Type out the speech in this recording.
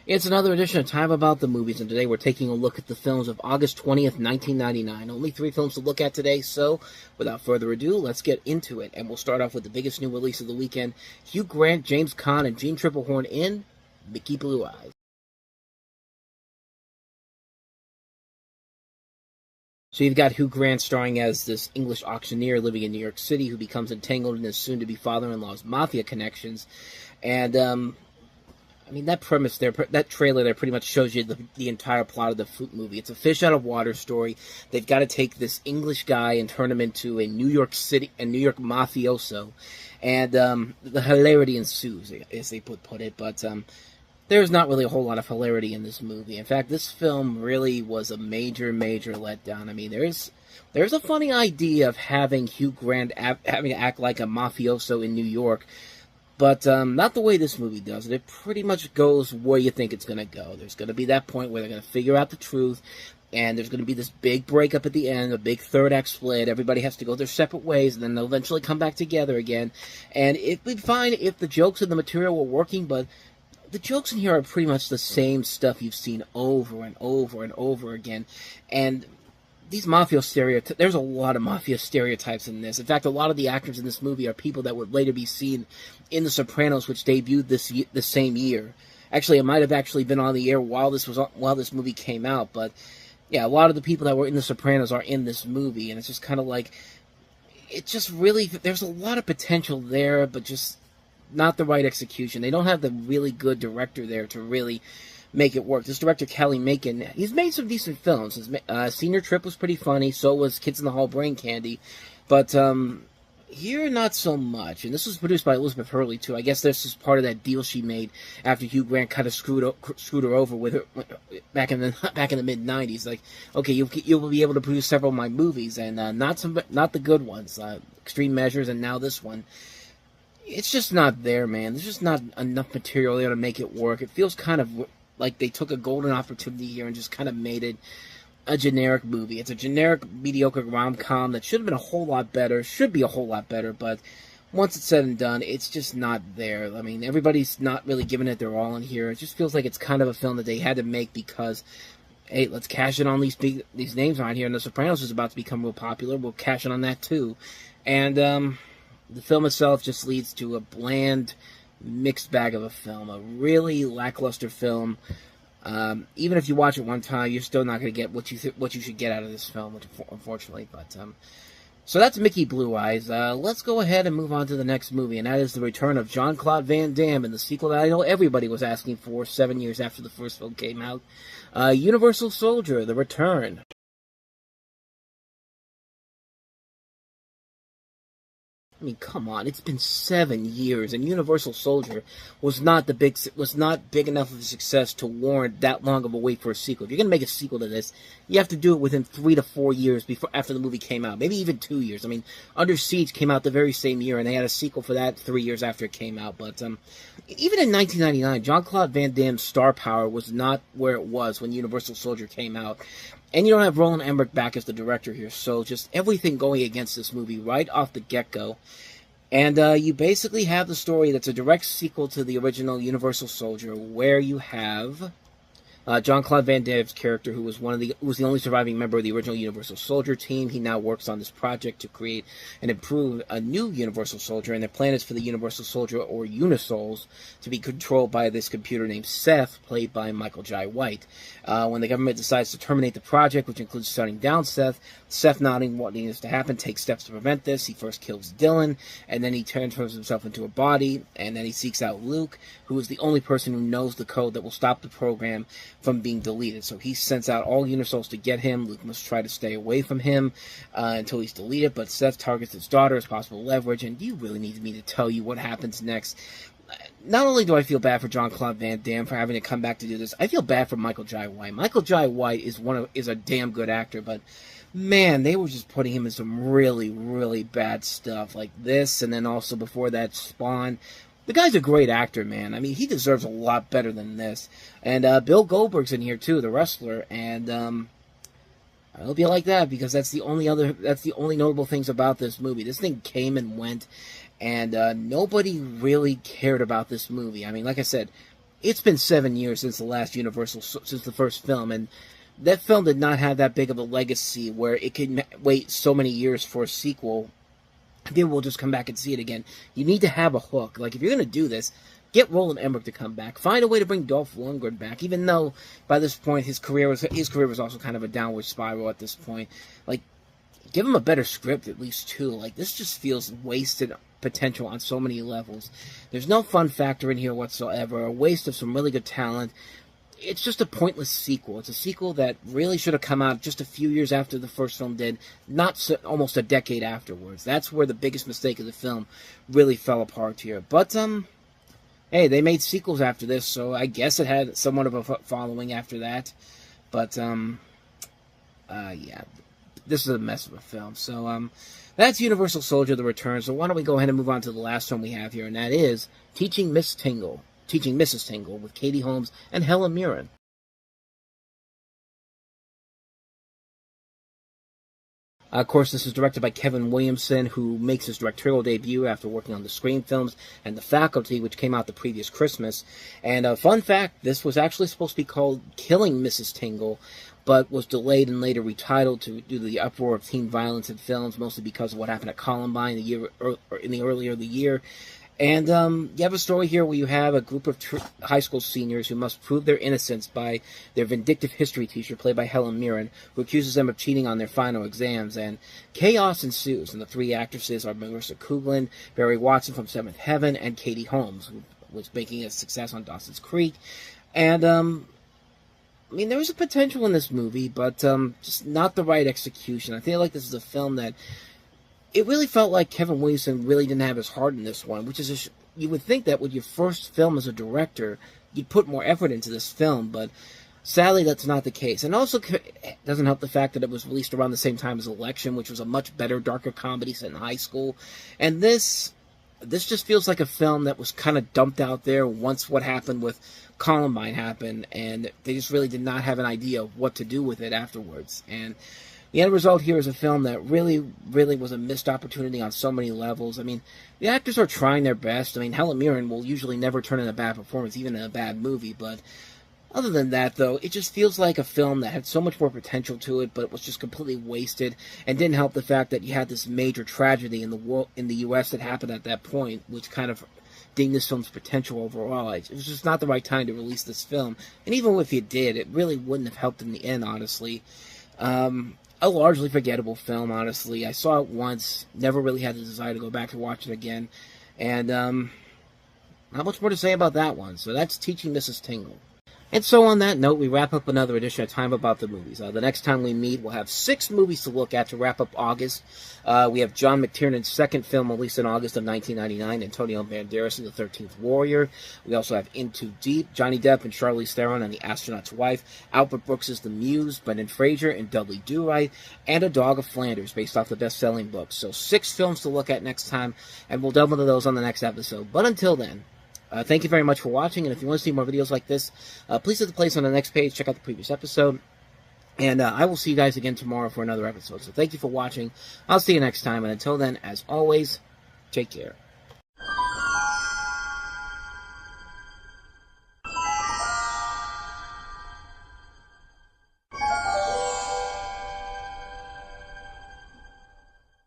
It's another edition of Time About the Movies, and today we're taking a look at the films of August 20th, 1999. Only 3 films to look at today, so without further ado, let's get into it. And we'll start off with the biggest new release of the weekend, Hugh Grant, James Caan, and Jeanne Tripplehorn in Mickey Blue Eyes. So you've got Hugh Grant starring as this English auctioneer living in New York City who becomes entangled in his soon-to-be father-in-law's mafia connections. And, I mean, that premise there, that trailer there pretty much shows you the entire plot of the movie. It's a fish-out-of-water story. They've got to take this English guy and turn him into a New York mafioso. And the hilarity ensues, as they put it. But there's not really a whole lot of hilarity in this movie. In fact, this film really was a major letdown. I mean, there's a funny idea of having Hugh Grant having to act like a mafioso in New York, but not the way this movie does it. It pretty much goes where you think it's going to go. There's going to be that point where they're going to figure out the truth, and there's going to be this big breakup at the end, a big third act split. Everybody has to go their separate ways, and then they'll eventually come back together again. And it'd be fine if the jokes and the material were working, but the jokes in here are pretty much the same stuff you've seen over and over and over again. And these mafia stereotypes, there's a lot of mafia stereotypes in this. In fact, a lot of the actors in this movie are people that would later be seen in The Sopranos, which debuted the same year. Actually, it might have actually been on the air while this movie came out. But yeah, a lot of the people that were in The Sopranos are in this movie, and it's just kind of like, it just really, there's a lot of potential there, but just not the right execution. They don't have the really good director there to really make it work. This director, Kelly Macon, he's made some decent films. His Senior Trip was pretty funny, so was Kids in the Hall Brain Candy, but here, not so much. And this was produced by Elizabeth Hurley, too. I guess this is part of that deal she made after Hugh Grant kind of screwed her over with her back in the mid-90s. Like, okay, you'll be able to produce several of my movies, and not the good ones. Extreme Measures, and now this one. It's just not there, man. There's just not enough material there to make it work. It feels kind of like they took a golden opportunity here and just kind of made it a generic movie. It's a generic, mediocre rom-com that should have been a whole lot better, should be a whole lot better, but once it's said and done, it's just not there. I mean, everybody's not really giving it their all in here. It just feels like it's kind of a film that they had to make because, hey, let's cash in on these names on here, and The Sopranos is about to become real popular. We'll cash in on that, too. And, the film itself just leads to a bland, mixed bag of a film, a really lackluster film. Even if you watch it one time, you're still not going to get what you should get out of this film, unfortunately. But so that's Mickey Blue Eyes. Let's go ahead and move on to the next movie, and that is the return of Jean-Claude Van Damme in the sequel that I know everybody was asking for 7 years after the first film came out. Universal Soldier: The Return. I mean, come on, it's been 7 years, and Universal Soldier was not big enough of a success to warrant that long of a wait for a sequel. If you're going to make a sequel to this, you have to do it within 3 to 4 years after the movie came out, maybe even 2 years. I mean, Under Siege came out the very same year, and they had a sequel for that 3 years after it came out. But even in 1999, Jean-Claude Van Damme's star power was not where it was when Universal Soldier came out. And you don't have Roland Emmerich back as the director here, so just everything going against this movie right off the get-go. And you basically have the story that's a direct sequel to the original Universal Soldier, where you have Jean-Claude Van Damme's character, who was the only surviving member of the original Universal Soldier team. He now works on this project to create and improve a new Universal Soldier, and their plan is for the Universal Soldier, or Unisouls, to be controlled by this computer named Seth, played by Michael Jai White. When the government decides to terminate the project, which includes shutting down Seth, not wanting this to happen, takes steps to prevent this. He first kills Dylan, and then he transforms himself into a body, and then he seeks out Luke, who is the only person who knows the code that will stop the program from being deleted. So he sends out all Unisouls to get him. Luke must try to stay away from him until he's deleted, but Seth targets his daughter as possible leverage, and do you really need me to tell you what happens next? Not only do I feel bad for Jean-Claude Van Damme for having to come back to do this, I feel bad for Michael Jai White. Michael Jai White is a damn good actor, but man, they were just putting him in some really bad stuff like this, and then also before that, Spawn. The guy's a great actor, man. I mean, he deserves a lot better than this. And Bill Goldberg's in here too, the wrestler, and I hope you like that, because that's the only notable things about this movie. This thing came and went, and nobody really cared about this movie. I mean, like I said, it's been 7 years since the last since the first film, and that film did not have that big of a legacy where it could wait so many years for a sequel. Then we'll just come back and see it again. You need to have a hook. Like, if you're going to do this, get Roland Emmerich to come back. Find a way to bring Dolph Lundgren back, even though by this point his career was also kind of a downward spiral at this point. Like, give him a better script at least, too. Like, this just feels wasted potential on so many levels. There's no fun factor in here whatsoever. A waste of some really good talent. It's just a pointless sequel. It's a sequel that really should have come out just a few years after the first film did, not almost a decade afterwards. That's where the biggest mistake of the film really fell apart here. But, hey, they made sequels after this, so I guess it had somewhat of a following after that. But, yeah, this is a mess of a film. So, that's Universal Soldier: The Return. So why don't we go ahead and move on to the last one we have here, and that is Teaching Mrs. Tingle with Katie Holmes and Helen Mirren. Of course, this is directed by Kevin Williamson, who makes his directorial debut after working on the Scream films and The Faculty, which came out the previous Christmas. And a fun fact, this was actually supposed to be called Killing Mrs. Tingle, but was delayed and later retitled due to the uproar of teen violence in films, mostly because of what happened at Columbine in the earlier of the year. And you have a story here where you have a group of high school seniors who must prove their innocence by their vindictive history teacher, played by Helen Mirren, who accuses them of cheating on their final exams. And chaos ensues, and the three actresses are Marissa Coughlan, Barry Watson from Seventh Heaven, and Katie Holmes, who was making a success on Dawson's Creek. And, I mean, there was a potential in this movie, but just not the right execution. I feel like this is a film that it really felt like Kevin Williamson really didn't have his heart in this one, which is you would think that with your first film as a director, you'd put more effort into this film, but sadly that's not the case. And also it doesn't help the fact that it was released around the same time as Election, which was a much better, darker comedy set in high school. And this just feels like a film that was kind of dumped out there once what happened with Columbine happened, and they just really did not have an idea of what to do with it afterwards. And the end result here is a film that really, really was a missed opportunity on so many levels. I mean, the actors are trying their best. I mean, Helen Mirren will usually never turn in a bad performance, even in a bad movie. But other than that, though, it just feels like a film that had so much more potential to it, but it was just completely wasted. And didn't help the fact that you had this major tragedy in the U.S. that happened at that point, which kind of dinged this film's potential overall. It was just not the right time to release this film. And even if you did, it really wouldn't have helped in the end, honestly. A largely forgettable film, honestly. I saw it once, never really had the desire to go back and watch it again, and not much more to say about that one. So that's Teaching Mrs. Tingle. And so on that note, we wrap up another edition of Time About the Movies. The next time we meet, we'll have 6 movies to look at to wrap up August. We have John McTiernan's second film released in August of 1999, Antonio Banderas and the 13th Warrior. We also have In Too Deep, Johnny Depp and Charlize Theron and The Astronaut's Wife, Albert Brooks' The Muse, Brendan Fraser and Dudley Do-Right, and A Dog of Flanders, based off the best-selling book. So 6 films to look at next time, and we'll delve into those on the next episode. But until then, thank you very much for watching, and if you want to see more videos like this, please hit the place on the next page, check out the previous episode, and I will see you guys again tomorrow for another episode. So thank you for watching, I'll see you next time, and until then, as always, take care.